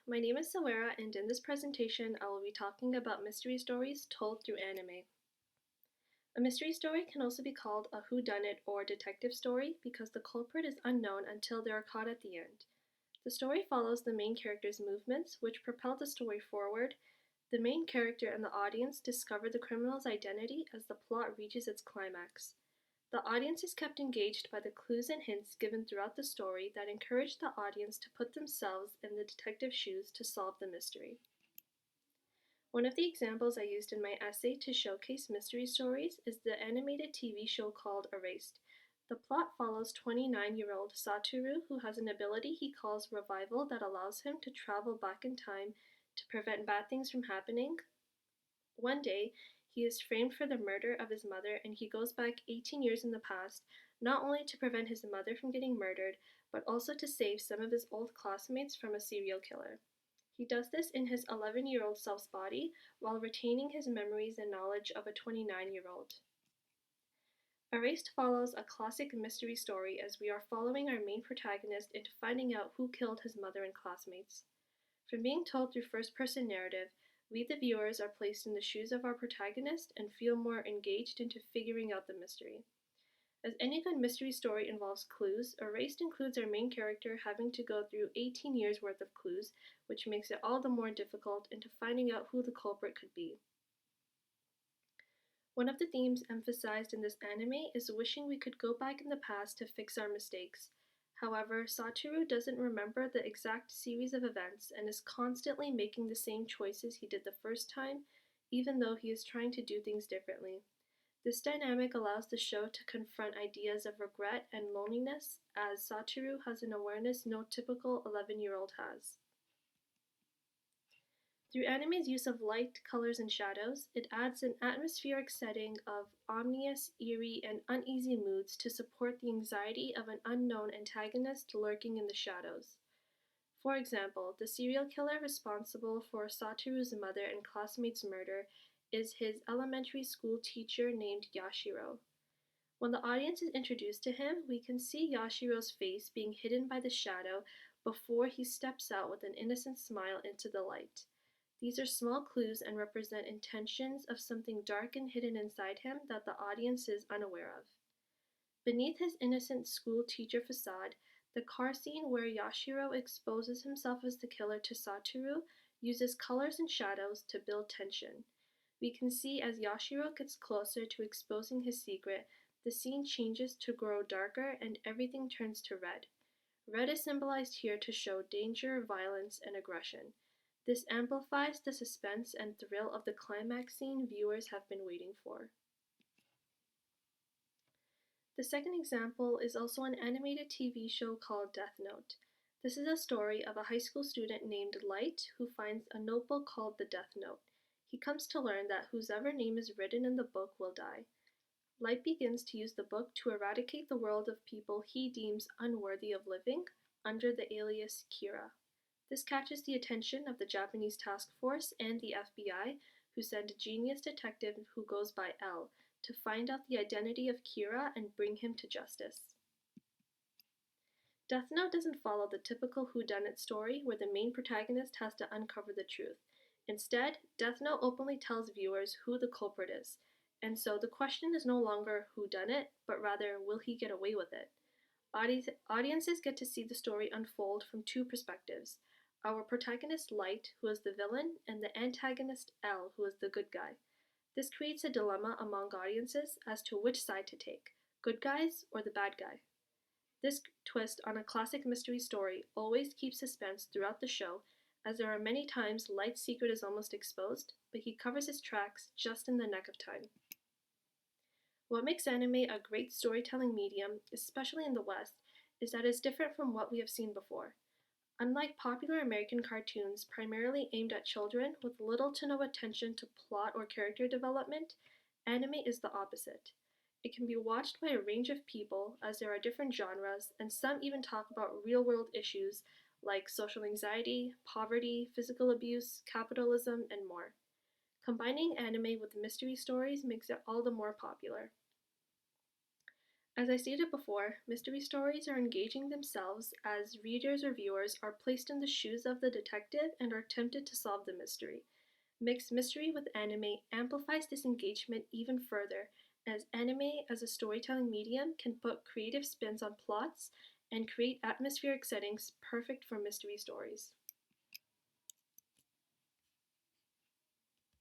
My name is Sawara, and in this presentation, I will be talking about mystery stories told through anime. A mystery story can also be called a whodunit or detective story because the culprit is unknown until they are caught at the end. The story follows the main character's movements, which propel the story forward. The main character and the audience discover the criminal's identity as the plot reaches its climax. The audience is kept engaged by the clues and hints given throughout the story that encourage the audience to put themselves in the detective's shoes to solve the mystery. One of the examples I used in my essay to showcase mystery stories is the animated TV show called Erased. The plot follows 29-year-old Satoru, who has an ability he calls revival that allows him to travel back in time to prevent bad things from happening. One day, he is framed for the murder of his mother and he goes back 18 years in the past, not only to prevent his mother from getting murdered, but also to save some of his old classmates from a serial killer. He does this in his 11-year-old self's body while retaining his memories and knowledge of a 29-year-old. Erased follows a classic mystery story as we are following our main protagonist into finding out who killed his mother and classmates. From being told through first-person narrative, we the viewers are placed in the shoes of our protagonist and feel more engaged into figuring out the mystery. As any good mystery story involves clues, Erased includes our main character having to go through 18 years worth of clues, which makes it all the more difficult into finding out who the culprit could be. One of the themes emphasized in this anime is wishing we could go back in the past to fix our mistakes. However, Satoru doesn't remember the exact series of events and is constantly making the same choices he did the first time, even though he is trying to do things differently. This dynamic allows the show to confront ideas of regret and loneliness, as Satoru has an awareness no typical 11-year-old has. Through anime's use of light, colors, and shadows, it adds an atmospheric setting of ominous, eerie, and uneasy moods to support the anxiety of an unknown antagonist lurking in the shadows. For example, the serial killer responsible for Satoru's mother and classmates' murder is his elementary school teacher named Yashiro. When the audience is introduced to him, we can see Yashiro's face being hidden by the shadow before he steps out with an innocent smile into the light. These are small clues and represent intentions of something dark and hidden inside him that the audience is unaware of. Beneath his innocent school teacher facade, the car scene where Yashiro exposes himself as the killer to Satoru uses colors and shadows to build tension. We can see as Yashiro gets closer to exposing his secret, the scene changes to grow darker and everything turns to red. Red is symbolized here to show danger, violence, and aggression. This amplifies the suspense and thrill of the climax scene viewers have been waiting for. The second example is also an animated TV show called Death Note. This is a story of a high school student named Light who finds a notebook called the Death Note. He comes to learn that whoever name is written in the book will die. Light begins to use the book to eradicate the world of people he deems unworthy of living under the alias Kira. This catches the attention of the Japanese task force and the FBI, who send a genius detective who goes by L to find out the identity of Kira and bring him to justice. Death Note doesn't follow the typical whodunit story where the main protagonist has to uncover the truth. Instead, Death Note openly tells viewers who the culprit is, and so the question is no longer who done it, but rather will he get away with it. Audiences get to see the story unfold from two perspectives: our protagonist Light, who is the villain, and the antagonist L, who is the good guy. This creates a dilemma among audiences as to which side to take, good guys or the bad guy. This twist on a classic mystery story always keeps suspense throughout the show, as there are many times Light's secret is almost exposed, but he covers his tracks just in the nick of time. What makes anime a great storytelling medium, especially in the West, is that it's different from what we have seen before. Unlike popular American cartoons primarily aimed at children with little to no attention to plot or character development, anime is the opposite. It can be watched by a range of people as there are different genres, and some even talk about real-world issues like social anxiety, poverty, physical abuse, capitalism, and more. Combining anime with mystery stories makes it all the more popular. As I stated before, mystery stories are engaging themselves as readers or viewers are placed in the shoes of the detective and are tempted to solve the mystery. Mixed mystery with anime amplifies this engagement even further, as anime as a storytelling medium can put creative spins on plots and create atmospheric settings perfect for mystery stories.